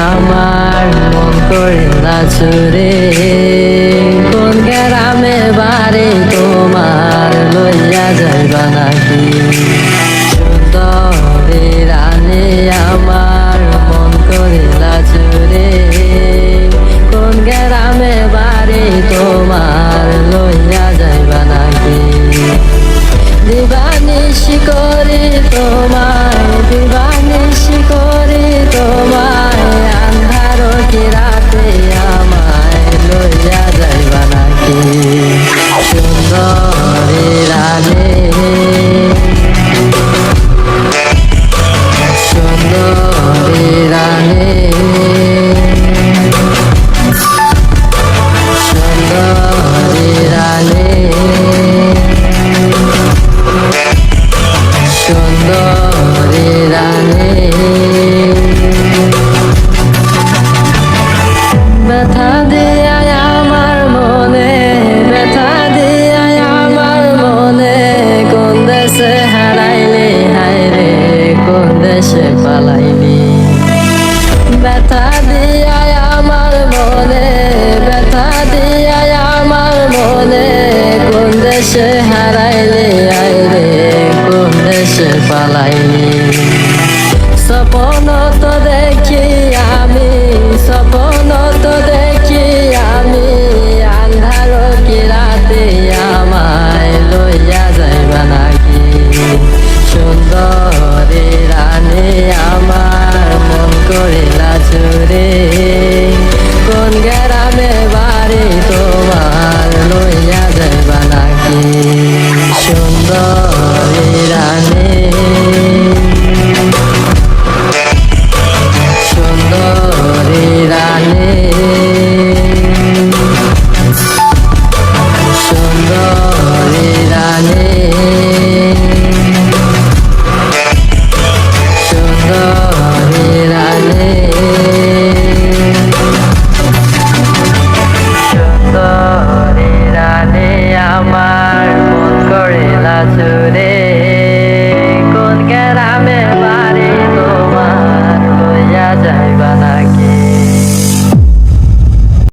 আমার মন করিলা চুরে কোন গ্রামে বাড়ি তোমার লইয়া যাইবা নাকি সুন্দরী রানী আমার মন করিলা চুরে কোন গ্রামে বাড়ি তোমার লইয়া যাইবা নাকি দিবানিশি করি তোমায় দিবানিশি করি তোমায় আন্ধার কি রাতে আমায় লইয়া যাইবা নাকি সুন্দরী রানী সুন্দরী রানী সুন্দরী রানী সুন্দরী রানী ব্যথা দিয়া আমার মনে ব্যথা দিয়া আমার মনে কোন দেশে হারাইলি হায়রে কোন দেশে পালাইলি ব্যথা দিয়া আমার মনে ব্যথা দিয়া আমার মনে কোন দেশে হারাইলি হায়রে কোন দেশে পালাইলি